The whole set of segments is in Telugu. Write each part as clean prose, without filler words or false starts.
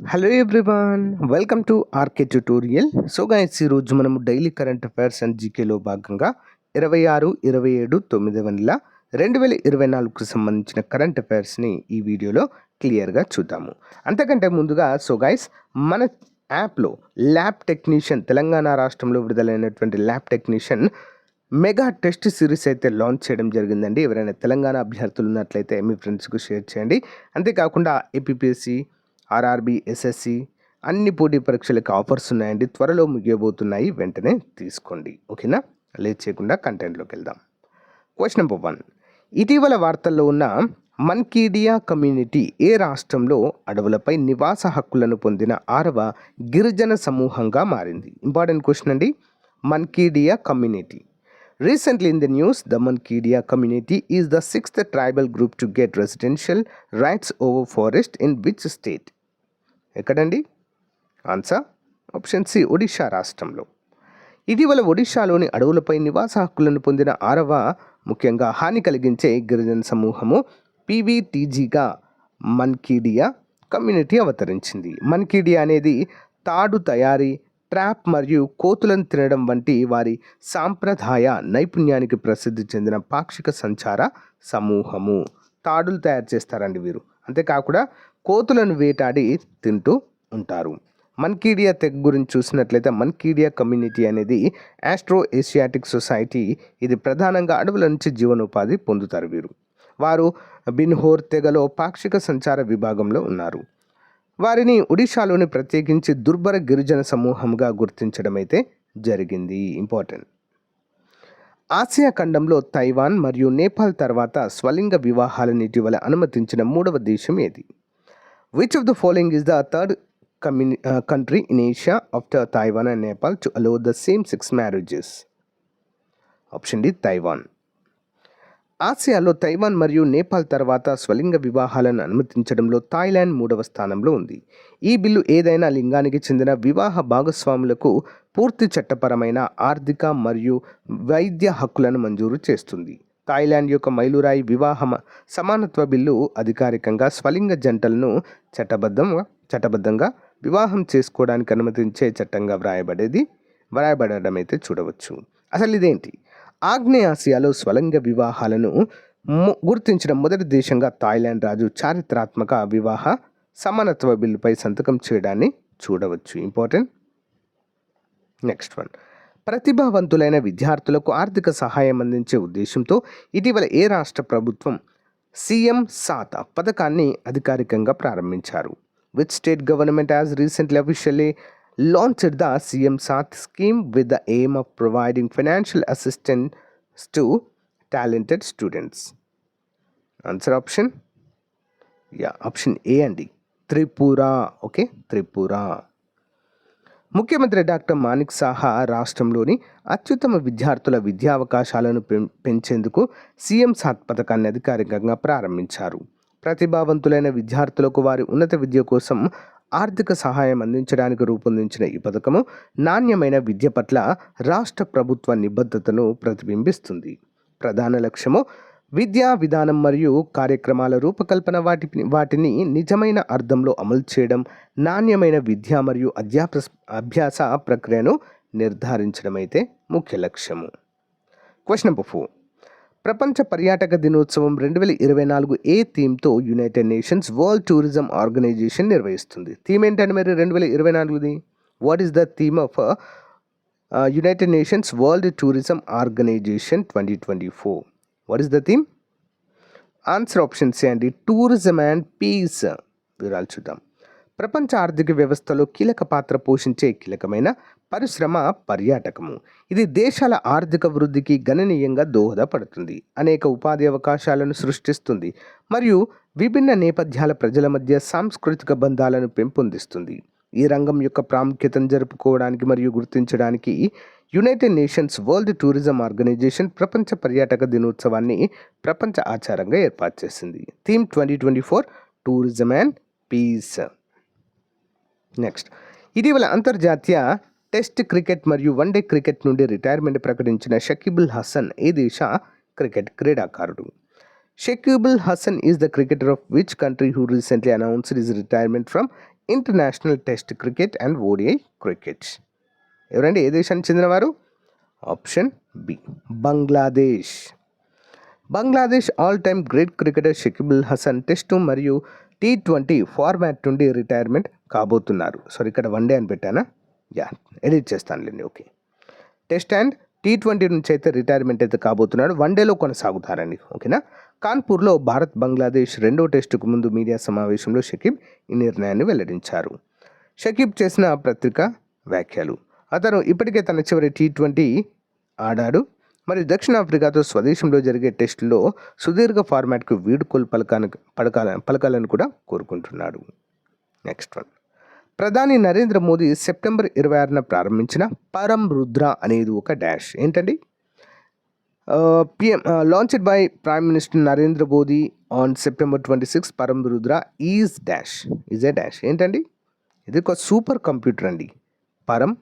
Hello everyone, welcome to RK tutorial. So guys, ఈరోజు మనము డైలీ కరెంట్ అఫైర్స్ అండ్ జీకేలో భాగంగా 26-27/9 నెల 2024కు సంబంధించిన కరెంట్ అఫైర్స్ని ఈ వీడియోలో క్లియర్గా చూద్దాము. అంతకంటే ముందుగా సో గైస్, మన యాప్లో ల్యాబ్ టెక్నీషియన్, తెలంగాణ రాష్ట్రంలో విడుదలైనటువంటి lab technician mega test series అయితే లాంచ్ చేయడం జరిగిందండి. ఎవరైనా తెలంగాణ అభ్యర్థులు ఉన్నట్లయితే మీ ఫ్రెండ్స్కు షేర్ చేయండి. అంతేకాకుండా ఏపీపీఎస్సీ, ఆర్ఆర్బీ, ఎస్ఎస్సి అన్ని పోటీ పరీక్షలకు ఆఫర్స్ ఉన్నాయండి. త్వరలో ముగియబోతున్నాయి, వెంటనే తీసుకోండి. ఓకేనా, లేట్ చేయకుండా కంటెంట్లోకి వెళ్దాం. Question number 1. ఇటీవల వార్తల్లో ఉన్న మన్కీడియా కమ్యూనిటీ ఏ రాష్ట్రంలో అడవులపై నివాస హక్కులను పొందిన 6వ గిరిజన సమూహంగా మారింది? ఇంపార్టెంట్ క్వశ్చన్ అండి. మన్కీడియా community. Recently in the news, the Mankidia community is the 6th tribal group to get residential rights over forest in which state? ఎక్కడండి? ఆన్సర్ ఆప్షన్ సి, ఒడిషా రాష్ట్రంలో. ఇటీవల ఒడిషాలోని అడవులపై నివాస హక్కులను పొందిన 6వ ముఖ్యంగా హాని కలిగించే గిరిజన సమూహము పీవీటీజీగా మన్కీడియా కమ్యూనిటీ అవతరించింది. మన్కీడియా అనేది తాడు తయారీ, ట్రాప్ మరియు కోతులను తినడం వంటి వారి సాంప్రదాయ నైపుణ్యానికి ప్రసిద్ధి చెందిన పాక్షిక సంచార సమూహము. తాడులు తయారు చేస్తారండి వీరు. అంతేకాకుండా కోతులను వేటాడి తింటూ ఉంటారు. మన్కీడియా తెగ గురించి చూసినట్లయితే మన్కీడియా కమ్యూనిటీ అనేది ఆస్ట్రో ఏషియాటిక్ సొసైటీ. ఇది ప్రధానంగా అడవుల నుంచి జీవనోపాధి పొందుతారు వీరు. వారు బిన్హోర్ తెగలో పాక్షిక సంచార విభాగంలో ఉన్నారు. వారిని ఒడిషాలోని ప్రత్యేకించి దుర్భర గిరిజన సమూహంగా గుర్తించడం అయితే జరిగింది. ఇంపార్టెంట్. ఆసియా ఖండంలో తైవాన్ మరియు నేపాల్ తర్వాత స్వలింగ వివాహాలను ఇటీవల అనుమతించిన 3వ దేశం ఏది? Which of the following is the third country in Asia after Taiwan and Nepal to allow the same-sex marriages? Option D, Taiwan. ఆసియాలో తైవాన్ మరియు నేపాల్ తర్వాత స్వలింగ వివాహాలను అనుమతించడంలో థాయిలాండ్ 3వ స్థానంలో ఉంది. ఈ బిల్లు ఏదైనా లింగానికి చెందిన వివాహ భాగస్వాములకు పూర్తి చట్టపరమైన, ఆర్థిక మరియు వైద్య హక్కులను మంజూరు చేస్తుంది. థాయిలాండ్ యొక్క మైలురాయి వివాహ సమానత్వ బిల్లు అధికారికంగా స్వలింగ జంటలను చట్టబద్ధంగా వివాహం చేసుకోవడానికి అనుమతించే చట్టంగా వ్రాయబడడం అయితే చూడవచ్చు. అసలు ఇదేంటి? ఆగ్నేయాసియాలో స్వలింగ వివాహాలను గుర్తించిన మొదటి దేశంగా థాయిలాండ్ రాజు చారిత్రాత్మక వివాహ సమానత్వ బిల్లుపై సంతకం చేయడాన్ని చూడవచ్చు. ఇంపార్టెంట్. Next one. ప్రతిభావంతులైన విద్యార్థులకు ఆర్థిక సహాయం అందించే ఉద్దేశంతో ఇటీవల ఏ రాష్ట్ర ప్రభుత్వం సీఎం సాత్ పథకాన్ని అధికారికంగా ప్రారంభించారు? Which state government has recently officially launched the CM Saath scheme with the aim of providing financial assistance to talented students? Answer option? Yeah, option A అండి, త్రిపుర. ఓకే, త్రిపుర. ముఖ్యమంత్రి డాక్టర్ మాణిక్ సాహా రాష్ట్రంలోని అత్యుత్తమ విద్యార్థుల విద్యా అవకాశాలను పెంచేందుకు సీఎం సాత్ పథకాన్ని అధికారికంగా ప్రారంభించారు. ప్రతిభావంతులైన విద్యార్థులకు వారి ఉన్నత విద్య కోసం ఆర్థిక సహాయం అందించడానికి రూపొందించిన ఈ పథకము నాణ్యమైన విద్య పట్ల రాష్ట్ర ప్రభుత్వ నిబద్ధతను ప్రతిబింబిస్తుంది. ప్రధాన లక్ష్యము విద్యా విధానం మరియు కార్యక్రమాల రూపకల్పన, వాటిని నిజమైన అర్థంలో అమలు చేయడం, నాణ్యమైన విద్య మరియు అభ్యాస ప్రక్రియను నిర్ధారించడం అయితే ముఖ్య లక్ష్యము. Question number 4. ప్రపంచ పర్యాటక దినోత్సవం 2024 ఏ థీమ్తో United Nations World Tourism Organization నిర్వహిస్తుంది? థీమ్ ఏంటంటే మరి 2024ది? What is the theme of United Nations World Tourism Organization 2024? What is the theme? Answer option C అండి, టూరిజం అండ్ పీస్. వివరాలు చూద్దాం. ప్రపంచ ఆర్థిక వ్యవస్థలో కీలక పాత్ర పోషించే కీలకమైన పరిశ్రమ పర్యాటకము. ఇది దేశాల ఆర్థిక వృద్ధికి గణనీయంగా దోహదపడుతుంది, అనేక ఉపాధి అవకాశాలను సృష్టిస్తుంది మరియు విభిన్న నేపథ్యాల ప్రజల మధ్య సాంస్కృతిక బంధాలను పెంపొందిస్తుంది. ఈ రంగం యొక్క ప్రాముఖ్యతను జరుపుకోవడానికి మరియు గుర్తించడానికి United Nations World Tourism Organization ప్రపంచ పర్యాటక దినోత్సవాన్ని ప్రపంచ ఆచారంగా ఏర్పాటు చేసింది. Theme 2024 tourism and peace. Next. ఇటీవల అంతర్జాతీయ టెస్ట్ క్రికెట్ మరియు వన్డే క్రికెట్ నుండి రిటైర్మెంట్ ప్రకటించిన షకీబుల్ హసన్ ఏ దేశ క్రికెట్ క్రీడాకారుడు? Shakib Al Hasan is the cricketer of which country who recently announced his retirement from international test cricket and ODI cricket? ఎవరండి? ఏ దేశానికి చెందినవారు? Option B Bangladesh. Bangladesh all time great cricketer Shakibul Hasan test మరియు T20 ఫార్మాట్ నుండి రిటైర్మెంట్ కాబోతున్నారు. సారీ, ఇక్కడ వన్డే అని పెట్టానా? ఎడిట్ చేస్తానులేండి. ఓకే, టెస్ట్ అండ్ T20 నుంచి అయితే రిటైర్మెంట్ అయితే కాబోతున్నాడు. వన్డేలో కొనసాగుతారండి. ఓకేనా? కాన్పూర్లో భారత్ బంగ్లాదేశ్ రెండో టెస్టుకు ముందు మీడియా సమావేశంలో షకీబ్ ఈ నిర్ణయాన్ని వెల్లడించారు. షకీబ్ చేసిన పత్రికా వ్యాఖ్యలు: అతను ఇప్పటికే తన చివరి T20 ఆడాడు మరియు దక్షిణాఫ్రికాతో స్వదేశంలో జరిగే టెస్టులో సుదీర్ఘ ఫార్మాట్కు వీడుకోలు పలకాలని కూడా కోరుకుంటున్నాడు. నెక్స్ట్ వన్, ప్రధాని నరేంద్ర మోదీ సెప్టెంబర్ 26న ప్రారంభించిన పరం రుద్ర అనేది ఒక డాష్. ఏంటండి? Launched by prime minister Narendra Modi on September 26. పరం రుద్ర ఈజ్ ఏ డాష్. ఏంటండి? ఇది ఒక సూపర్ కంప్యూటర్ అండి, పరం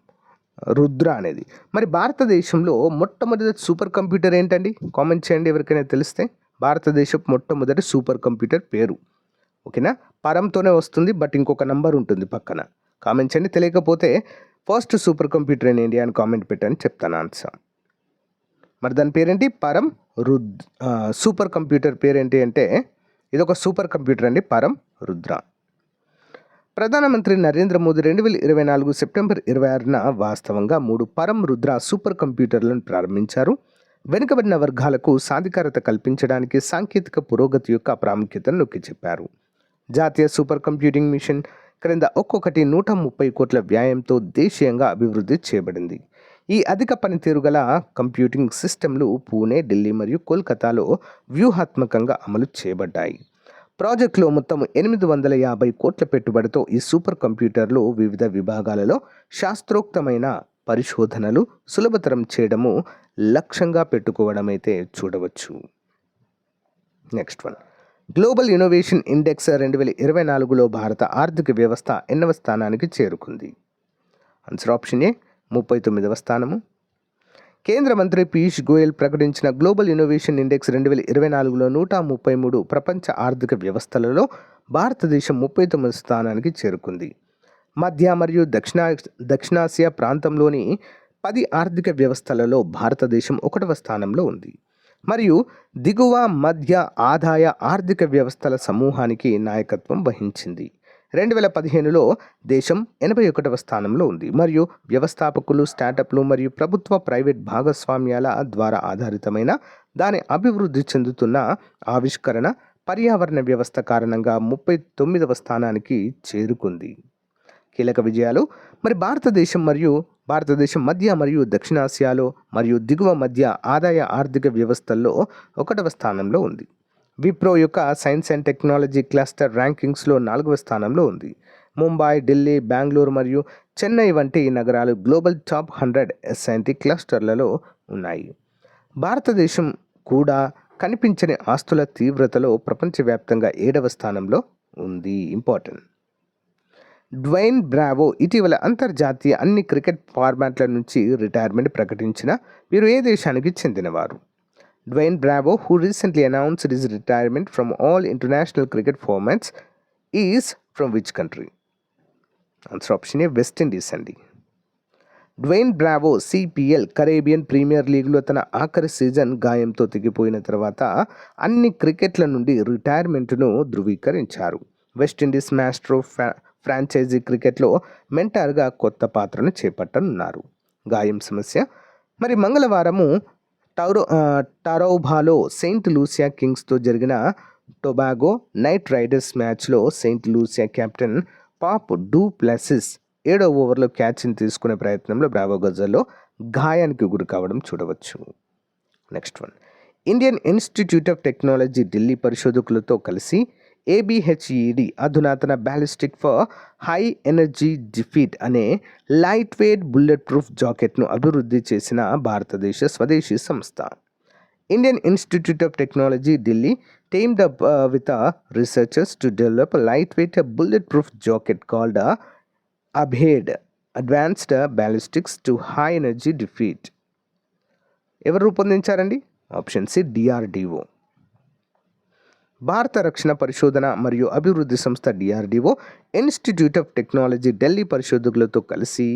రుద్ర అనేది. మరి భారతదేశంలో మొట్టమొదటి సూపర్ కంప్యూటర్ ఏంటండి? కామెంట్ చేయండి ఎవరికైనా తెలిస్తే. భారతదేశపు మొట్టమొదటి సూపర్ కంప్యూటర్ పేరు. ఓకేనా? పరంతోనే వస్తుంది, బట్ ఇంకొక నంబర్ ఉంటుంది పక్కన. కామెంట్ చేయండి. తెలియకపోతే first super computer in India అని కామెంట్ పెట్టని చెప్తాను ఆన్సర్. మరి దాని పేరేంటి? పరం సూపర్ కంప్యూటర్ పేరేంటి అంటే ఇది ఒక సూపర్ కంప్యూటర్ అండి, పరం రుద్ర. ప్రధానమంత్రి నరేంద్ర మోదీ 2024 సెప్టెంబర్ 26న వాస్తవంగా 3 పరం రుద్ర సూపర్ కంప్యూటర్లను ప్రారంభించారు. వెనుకబడిన వర్గాలకు సాధికారత కల్పించడానికి సాంకేతిక పురోగతి యొక్క ప్రాముఖ్యతను నొక్కి చెప్పారు. జాతీయ సూపర్ కంప్యూటింగ్ మిషన్ క్రింద ఒక్కొక్కటి 130 కోట్ల వ్యయంతో దేశీయంగా అభివృద్ధి చేయబడింది. ఈ అధిక పనితీరు గల కంప్యూటింగ్ సిస్టమ్లు పూణే, ఢిల్లీ మరియు కోల్కతాలో వ్యూహాత్మకంగా అమలు చేయబడ్డాయి. ప్రాజెక్టులో మొత్తం 850 కోట్ల పెట్టుబడితో ఈ సూపర్ కంప్యూటర్లు వివిధ విభాగాలలో శాస్త్రోక్తమైన పరిశోధనలు సులభతరం చేయడము లక్ష్యంగా పెట్టుకోవడం అయితే చూడవచ్చు. Next one, global innovation index 2024లో భారత ఆర్థిక వ్యవస్థ ఎన్నవ స్థానానికి చేరుకుంది? ఆన్సర్ ఆప్షన్ ఏ 39వ స్థానము. కేంద్ర మంత్రి పీయూష్ గోయల్ ప్రకటించిన గ్లోబల్ ఇన్నోవేషన్ ఇండెక్స్ 2024లో 133 ప్రపంచ ఆర్థిక వ్యవస్థలలో భారతదేశం 39వ స్థానానికి చేరుకుంది. మధ్య మరియు దక్షిణాసియా ప్రాంతంలోని 10 ఆర్థిక వ్యవస్థలలో భారతదేశం 1వ స్థానంలో ఉంది మరియు దిగువ మధ్య ఆదాయ ఆర్థిక వ్యవస్థల సమూహానికి నాయకత్వం వహించింది. 2015లో దేశం 81వ స్థానంలో ఉంది మరియు వ్యవస్థాపకులు, స్టార్టప్లు మరియు ప్రభుత్వ ప్రైవేట్ భాగస్వామ్యాల ద్వారా ఆధారితమైన దాని అభివృద్ధి చెందుతున్న ఆవిష్కరణ పర్యావరణ వ్యవస్థ కారణంగా 39వ స్థానానికి చేరుకుంది. కీలక విజయాలు. మరి భారతదేశం మధ్య మరియు దక్షిణాసియాలో మరియు దిగువ మధ్య ఆదాయ ఆర్థిక వ్యవస్థల్లో 1వ స్థానంలో ఉంది. విప్రో యొక్క సైన్స్ అండ్ టెక్నాలజీ క్లస్టర్ ర్యాంకింగ్స్లో 4వ స్థానంలో ఉంది. ముంబై, ఢిల్లీ, బెంగళూరు మరియు చెన్నై వంటి నగరాలు గ్లోబల్ టాప్ 100 S&T క్లస్టర్లలో ఉన్నాయి. భారతదేశం కూడా కనిపించని ఆస్తుల తీవ్రతలో ప్రపంచవ్యాప్తంగా 7వ స్థానంలో ఉంది. ఇంపార్టెంట్. డ్వైన్ బ్రావో ఇటీవల అంతర్జాతీయ అన్ని క్రికెట్ ఫార్మాట్ల నుంచి రిటైర్మెంట్ ప్రకటించిన వీరు ఏ దేశానికి చెందినవారు? Dwayne Bravo, who recently announced his retirement from all international cricket formats, is from which country? Answer option A, West Indies అండి. Dwayne Bravo CPL Caribbean Premier లీగ్లో తన ఆఖరి సీజన్ గాయంతో తెగిపోయిన తర్వాత అన్ని క్రికెట్ల నుండి రిటైర్మెంట్ను ధృవీకరించారు. వెస్టిండీస్ మాస్ట్రో ఫ్రాంచైజీ క్రికెట్లో మెంటార్గా కొత్త పాత్రను చేపట్టనున్నారు. గాయం సమస్య. మరి మంగళవారము టరౌబాలో సెయింట్ లూసియా కింగ్స్తో జరిగిన టొబాగో నైట్ రైడర్స్ మ్యాచ్లో Saint Lucia captain Faf du Plessis 7వ ఓవర్లో క్యాచ్ని తీసుకునే ప్రయత్నంలో బ్రావో గజల్లో గాయానికి గురి కావడం చూడవచ్చు. Next one, Indian Institute of Technology Delhi పరిశోధకులతో కలిసి ABHED అధునాతన ballistic for high energy defeat అనే లైట్ వెయిట్ బుల్లెట్ ప్రూఫ్ జాకెట్ను అభివృద్ధి చేసిన భారతదేశ స్వదేశీ సంస్థ. Indian Institute of Technology Delhi teamed up with researchers to develop a lightweight bulletproof jacket called ABHED Advanced Ballistics to High Energy Defeat. ఎవరు రూపొందించారండి? Option C DRDO. భారత రక్షణ పరిశోధన మరియు అభివృద్ధి సంస్థ DRDO, Institute of Technology Delhi పరిశోధకులతో కలిసి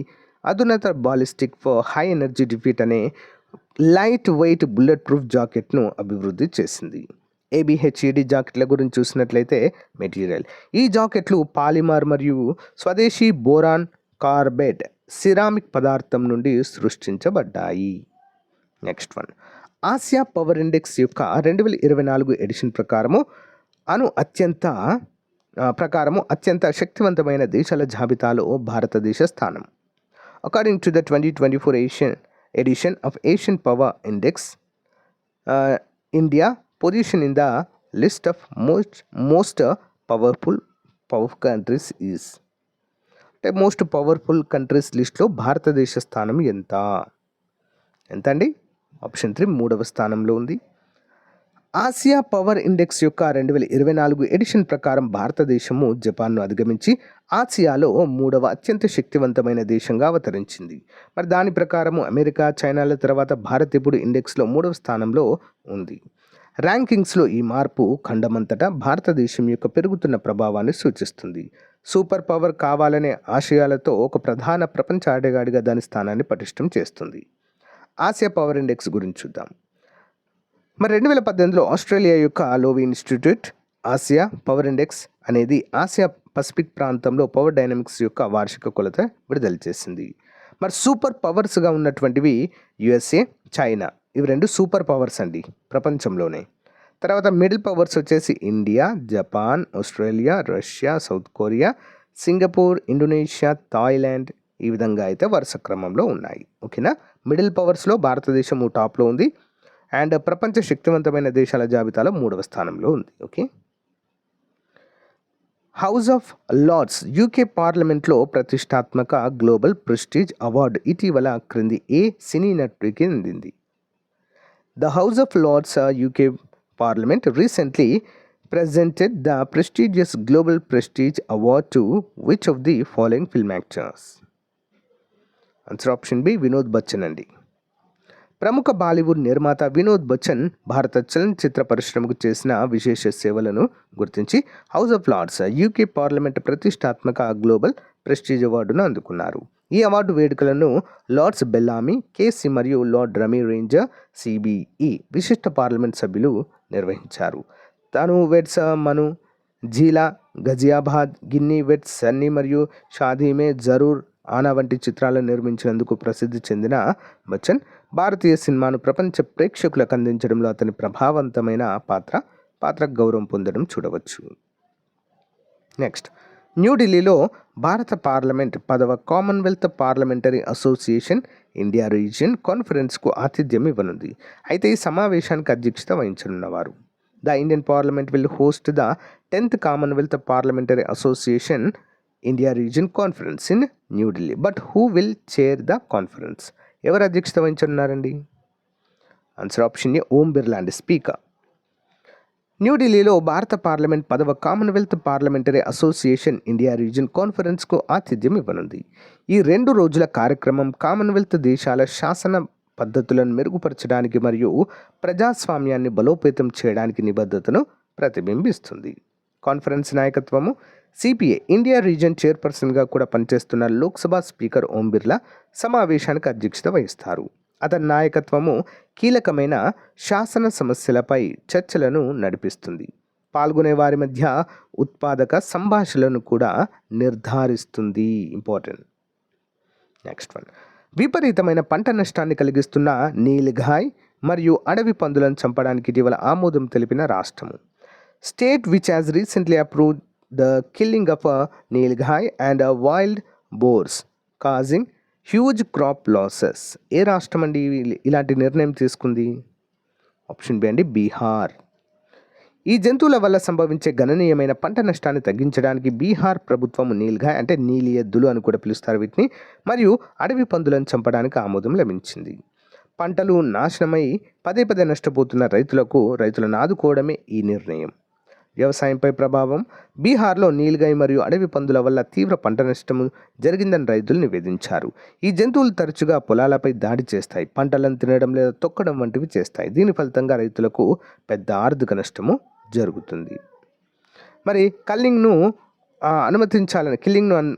అధునాత ballistic for high energy defeat అనే లైట్ వెయిట్ బుల్లెట్ ప్రూఫ్ జాకెట్ను అభివృద్ధి చేసింది. ఏబిహెచ్ఈడి జాకెట్ల గురించి చూసినట్లయితే మెటీరియల్. ఈ జాకెట్లు పాలిమర్ మరియు స్వదేశీ బోరాన్ కార్బైడ్ సిరామిక్ పదార్థం నుండి సృష్టించబడ్డాయి. Next one, Asia power index యొక్క 2024 ఎడిషన్ ప్రకారము అత్యంత శక్తివంతమైన దేశాల జాబితాలో భారతదేశ స్థానం. According to the 2024 edition of Asian Power Index, India position in the list of most powerful countries is. అంటే మోస్ట్ పవర్ఫుల్ కంట్రీస్ లిస్ట్లో భారతదేశ స్థానం ఎంత అండి? ఆప్షన్ 3 3వ స్థానంలో ఉంది. ఆసియా పవర్ ఇండెక్స్ యొక్క 2024 ఎడిషన్ ప్రకారం భారతదేశము జపాన్ను అధిగమించి ఆసియాలో 3వ అత్యంత శక్తివంతమైన దేశంగా అవతరించింది. మరి దాని ప్రకారము అమెరికా, చైనాల తర్వాత భారత్ ఇప్పుడు ఇండెక్స్లో 3వ స్థానంలో ఉంది. ర్యాంకింగ్స్లో ఈ మార్పు ఖండమంతటా భారతదేశం యొక్క పెరుగుతున్న ప్రభావాన్ని సూచిస్తుంది. సూపర్ పవర్ కావాలనే ఆశయాలతో ఒక ప్రధాన ప్రపంచ ఆటగాడిగా దాని స్థానాన్ని పటిష్టం చేస్తుంది. ఆసియా పవర్ ఇండెక్స్ గురించి చూద్దాం. మరి 2018లో ఆస్ట్రేలియా యొక్క లోవి ఇన్స్టిట్యూట్ ఆసియా పవర్ ఇండెక్స్ అనేది ఆసియా పసిఫిక్ ప్రాంతంలో పవర్ డైనమిక్స్ యొక్క వార్షిక కొలత విడుదల చేసింది. మరి సూపర్ పవర్స్గా ఉన్నటువంటివి యుఎస్ఏ, చైనా, ఇవి 2 సూపర్ పవర్స్ అండి ప్రపంచంలోనే. తర్వాత మిడిల్ పవర్స్ వచ్చేసి India, Japan, Australia, Russia, south Korea, Singapore, Indonesia, Thailand, ఈ విధంగా అయితే వరుస క్రమంలో ఉన్నాయి. ఓకేనా? మిడిల్ పవర్స్లో భారతదేశం టాప్లో ఉంది అండ్ ప్రపంచ శక్తివంతమైన దేశాల జాబితాలో 3వ స్థానంలో ఉంది. Okay. House of Lords UK పార్లమెంట్లో ప్రతిష్టాత్మక గ్లోబల్ ప్రెస్టీజ్ అవార్డు ఇటీవల క్రింది ఏ సినీ నటుడికి అందింది? The House of Lords UK parliament recently presented the prestigious Global Prestige Award to which of the following film actors? Answer option B, Vinod Bachchan అండి. ప్రముఖ బాలీవుడ్ నిర్మాత వినోద్ బచ్చన్ భారత చలనచిత్ర పరిశ్రమకు చేసిన విశేష సేవలను గుర్తించి House of Lords UK parliament ప్రతిష్టాత్మక గ్లోబల్ ప్రెస్టీజ్ అవార్డును అందుకున్నారు. ఈ అవార్డు వేడుకలను లార్డ్స్ బెల్లామీ, కేసీ మరియు లార్డ్ రమీ రేంజర్ సిబిఈ విశిష్ట పార్లమెంట్ సభ్యులు నిర్వహించారు. తను వెట్స్ మను, జీలా, గజియాబాద్, గిన్నీ వెట్స్, సన్నీ మరియు షాదీ మే జరూర్ ఆనా వంటి చిత్రాలను నిర్మించినందుకు ప్రసిద్ధి చెందిన బచ్చన్ భారతీయ సినిమాను ప్రపంచ ప్రేక్షకులకు అందించడంలో అతని ప్రభావవంతమైన పాత్రకు గౌరవం పొందడం చూడవచ్చు. నెక్స్ట్, న్యూఢిల్లీలో భారత పార్లమెంట్ 10వ Commonwealth Parliamentary Association India Region కాన్ఫరెన్స్కు ఆతిథ్యం ఇవ్వనుంది. అయితే ఈ సమావేశానికి అధ్యక్షత వహించనున్నవారు the Indian Parliament will host the 10th Commonwealth Parliamentary Association India Region Conference in New Delhi. But who will chair the conference? ఎవరు అధ్యక్షత వహించనున్నారండి? Answer option A, Om Birla అండి, స్పీకర్. న్యూఢిల్లీలో భారత పార్లమెంట్ 10వ Commonwealth Parliamentary Association India Region కాన్ఫరెన్స్కు ఆతిథ్యం ఇవ్వనుంది. ఈ 2 రోజుల కార్యక్రమం కామన్వెల్త్ దేశాల శాసన పద్ధతులను మెరుగుపరచడానికి మరియు ప్రజాస్వామ్యాన్ని బలోపేతం చేయడానికి నిబద్ధతను ప్రతిబింబిస్తుంది. కాన్ఫరెన్స్ నాయకత్వము సిపిఏ ఇండియా రీజియన్ చైర్పర్సన్గా కూడా పనిచేస్తున్న లోక్సభ స్పీకర్ ఓం బిర్లా సమావేశానికి అధ్యక్షత వహిస్తారు. అతని నాయకత్వము కీలకమైన శాసన సమస్యలపై చర్చలను నడిపిస్తుంది. పాల్గొనే వారి మధ్య ఉత్పాదక సంభాషణలను కూడా నిర్ధారిస్తుంది. ఇంపార్టెంట్. నెక్స్ట్ వన్, విపరీతమైన పంట నష్టాన్ని కలిగిస్తున్న నీలిఘాయ్ మరియు అడవి పందులను చంపడానికి ఇటీవల ఆమోదం తెలిపిన రాష్ట్రము. State which has recently approved the killing of nilgai and wild boars causing huge crop losses. ఏ రాష్ట్రం అండి ఇలాంటి నిర్ణయం తీసుకుంది? ఆప్షన్ బి అండి, బీహార్. ఈ జంతువుల వల్ల సంభవించే గణనీయమైన పంట నష్టాన్ని తగ్గించడానికి బీహార్ ప్రభుత్వం నీలిఘాయ్ అంటే నీలి ఎద్దులు అని కూడా పిలుస్తారు వీటిని, మరియు అడవి పందులను చంపడానికి ఆమోదం లభించింది. పంటలు నాశనమై పదే నష్టపోతున్న రైతులను ఆదుకోవడమే ఈ నిర్ణయం. వ్యవసాయంపై ప్రభావం. బీహార్లో నీలిగాయ్ మరియు అడవి పందుల వల్ల తీవ్ర పంట నష్టం జరిగిందని రైతులు నివేదించారు. ఈ జంతువులు తరచుగా పొలాలపై దాడి చేస్తాయి, పంటలను తినడం లేదా తొక్కడం వంటివి చేస్తాయి. దీని ఫలితంగా రైతులకు పెద్ద ఆర్థిక నష్టము జరుగుతుంది. మరి కిల్లింగ్ను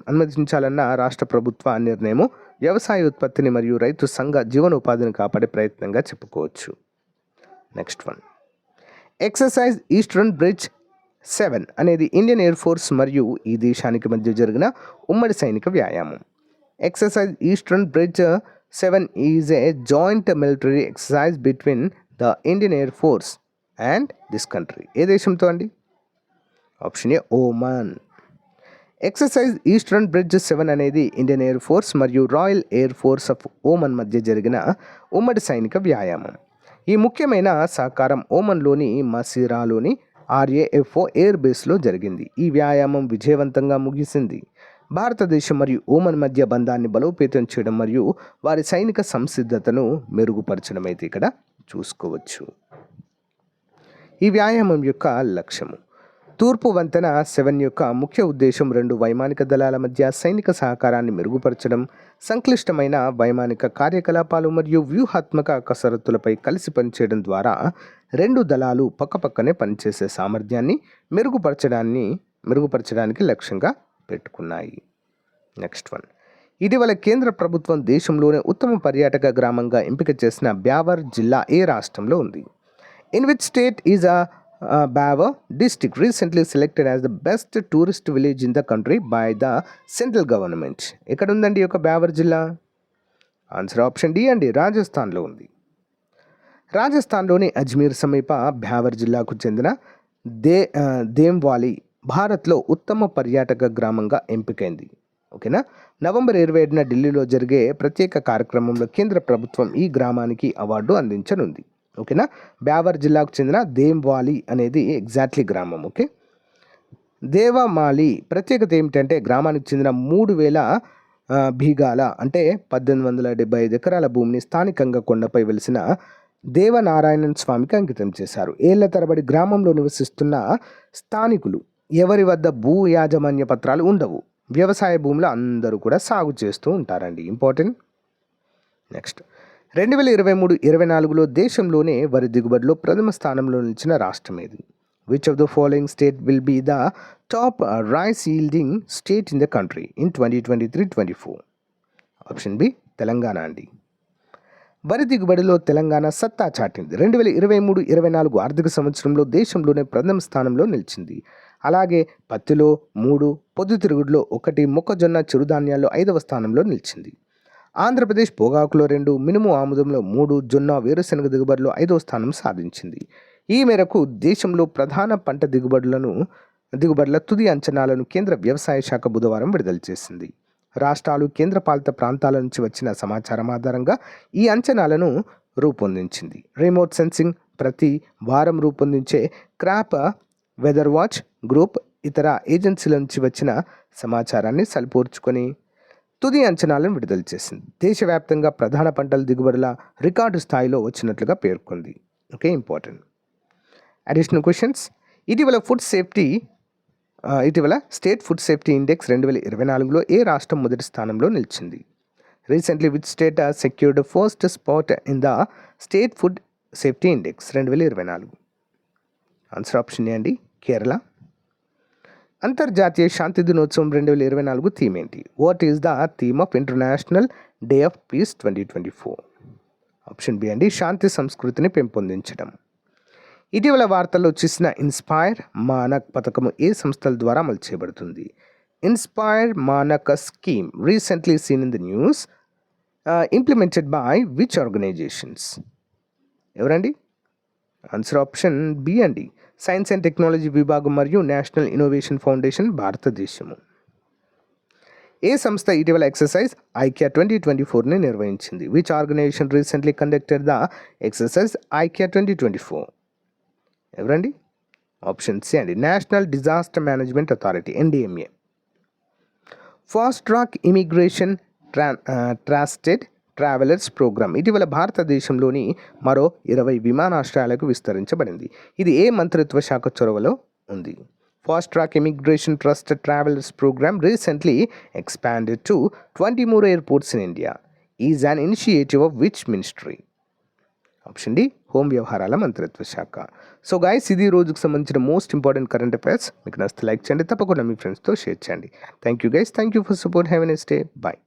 అనుమతించాలన్న రాష్ట్ర ప్రభుత్వ నిర్ణయం వ్యవసాయ ఉత్పత్తిని మరియు రైతు సంఘ జీవనోపాధిని కాపాడే ప్రయత్నంగా చెప్పుకోవచ్చు. Next one, exercise Eastern Bridge 7 అనేది ఇండియన్ ఎయిర్ ఫోర్స్ మరియు ఈ దేశానికి మధ్య జరిగిన ఉమ్మడి సైనిక వ్యాయామం. Exercise Eastern Bridge 7 is a joint military exercise between the Indian Air Force and this country. ఏ దేశంతో అండి? Option A Oman. Exercise Eastern Bridge 7 అనేది ఇండియన్ ఎయిర్ ఫోర్స్ మరియు Royal Air Force of Oman మధ్య జరిగిన ఉమ్మడి సైనిక వ్యాయామం. ఈ ముఖ్యమైన సహకారం ఓమన్లోని మసీరాలోని RAFO ఎయిర్ బేస్లో జరిగింది. ఈ వ్యాయామం విజయవంతంగా ముగిసింది. భారతదేశం మరియు ఓమన్ మధ్య బంధాన్ని బలోపేతం చేయడం మరియు వారి సైనిక సంసిద్ధతను మెరుగుపరచడం అయితే ఇక్కడ చూసుకోవచ్చు. ఈ వ్యాయామం యొక్క లక్ష్యము తూర్పు వంతెన 7 యొక్క ముఖ్య ఉద్దేశం 2 వైమానిక దళాల మధ్య సైనిక సహకారాన్ని మెరుగుపరచడం, సంక్లిష్టమైన వైమానిక కార్యకలాపాలు మరియు వ్యూహాత్మక కసరత్తులపై కలిసి పనిచేయడం ద్వారా 2 దళాలు పక్కపక్కనే పనిచేసే సామర్థ్యాన్ని మెరుగుపరచడానికి లక్ష్యంగా పెట్టుకున్నాయి. నెక్స్ట్ వన్, ఇటీవల కేంద్ర ప్రభుత్వం దేశంలోనే ఉత్తమ పర్యాటక గ్రామంగా ఎంపిక చేసిన బ్యావర్ జిల్లా ఏ రాష్ట్రంలో ఉంది? In which state is Bavar district recently selected as the best tourist village in the country by the central government. ఎక్కడ ఉందండి యొక్క బ్యావర్ జిల్లా? ఆన్సర్ ఆప్షన్ డి అండి, రాజస్థాన్లో ఉంది. రాజస్థాన్లోని అజ్మీర్ సమీప బ్యావర్ జిల్లాకు చెందిన దేమ్వాలి భారత్లో ఉత్తమ పర్యాటక గ్రామంగా ఎంపికైంది. ఓకేనా. నవంబర్ 27న ఢిల్లీలో జరిగే ప్రత్యేక కార్యక్రమంలో కేంద్ర ప్రభుత్వం ఈ గ్రామానికి అవార్డు అందించనుంది. ఓకేనా. బ్యావర్ జిల్లాకు చెందిన దేమ్వాలి అనేది ఎగ్జాక్ట్లీ గ్రామం. ఓకే. దేవమాలి ప్రత్యేకత ఏమిటంటే గ్రామానికి చెందిన 3000 బీగాల అంటే 1875 ఎకరాల భూమిని స్థానికంగా కొండపై వెలిసిన దేవనారాయణన్ స్వామికి అంకితం చేశారు. ఏళ్ల తరబడి గ్రామంలో నివసిస్తున్న స్థానికులు ఎవరి వద్ద భూ యాజమాన్య పత్రాలు ఉండవు. వ్యవసాయ భూములు అందరూ కూడా సాగు చేస్తూ ఉంటారండి. ఇంపార్టెంట్. నెక్స్ట్, 2023-24లో దేశంలోనే వరి దిగుబడిలో ప్రథమ స్థానంలో నిలిచిన రాష్ట్రం ఏది? Which of the following state will be the top rice yielding state in the country in 2023-24? Option B Telangana అండి. వరి దిగుబడిలో తెలంగాణ సత్తా చాటింది. 2023-24 ఆర్థిక సంవత్సరంలో దేశంలోనే ప్రథమ స్థానంలో నిలిచింది. అలాగే పత్తిలో 3, పొద్దుతిరుగుడులో 1, మొక్కజొన్న చిరుధాన్యాల్లో 5వ స్థానంలో నిలిచింది. ఆంధ్రప్రదేశ్ పొగాకులో 2, మినుము ఆముదంలో 3, జొన్న వేరుశెనగ దిగుబడిలో 5వ స్థానం సాధించింది. ఈ మేరకు దేశంలో ప్రధాన పంట దిగుబడుల తుది అంచనాలను కేంద్ర వ్యవసాయ శాఖ బుధవారం విడుదల చేసింది. రాష్ట్రాలు, కేంద్రపాలిత ప్రాంతాల నుంచి వచ్చిన సమాచారం ఆధారంగా ఈ అంచనాలను రూపొందించింది. రిమోట్ సెన్సింగ్ ప్రతి వారం రూపొందించే క్రాప్ వెదర్ వాచ్ గ్రూప్ ఇతర ఏజెన్సీల నుంచి వచ్చిన సమాచారాన్ని సరిపోర్చుకొని తుది అంచనాలను విడుదల చేసింది. దేశవ్యాప్తంగా ప్రధాన పంటల దిగుబడుల రికార్డు స్థాయిలో వచ్చినట్లుగా పేర్కొంది. Okay, important. Additional questions. ఇటీవల స్టేట్ ఫుడ్ సేఫ్టీ ఇండెక్స్ 2024లో ఏ రాష్ట్రం మొదటి స్థానంలో నిలిచింది? Recently which state secured first spot in the state food safety index 2024? Answer option A అండి, కేరళ. అంతర్జాతీయ శాంతి దినోత్సవం 2024 థీమ్ ఏంటి? What is the theme of international day of peace 2024? Option B అండి, శాంతి సంస్కృతిని పెంపొందించడం. ఇటీవల వార్తల్లో చూసిన ఇన్స్పైర్ మానక్ పథకం ఏ సంస్థల ద్వారా అమలు చేయబడుతుంది? Inspire Manak scheme recently seen in the news implemented by which organizations? ఎవరండి? ఆన్సర్ ఆప్షన్ బి అండి, సైన్స్ అండ్ టెక్నాలజీ విభాగం మరియు నేషనల్ ఇన్నోవేషన్ ఫౌండేషన్, భారతదేశము. ఏ సంస్థ ఇటీవల ఎక్సర్సైజ్ ఐక్యా 2024ని నిర్వహించింది? Which organization recently conducted the exercise Aikya 2024? ఎవరండి? ఆప్షన్ సి అండి, National Disaster Management Authority, NDMA. Fast track immigration trusted travellers programme ఇటీవల భారతదేశంలోని మరో 20 విమానాశ్రయాలకు విస్తరించబడింది. ఇది ఏ మంత్రిత్వ శాఖ చొరవలో ఉంది? Fast track immigration trusted travellers programme recently expanded to 20 more airports in India. Is an initiative of which ministry? Option D, home వ్యవహారాల మంత్రిత్వ శాఖ. సో గైస్, ఇది రోజుకు సంబంధించిన మోస్ట్ ఇంపార్టెంట్ కరెంట్ అఫైర్స్. మీకు నచ్చితే లైక్ చేయండి, తప్పకుండా మీ ఫ్రెండ్స్తో షేర్ చేయండి. Thank you guys, thank you for support. Have a nice day. Bye.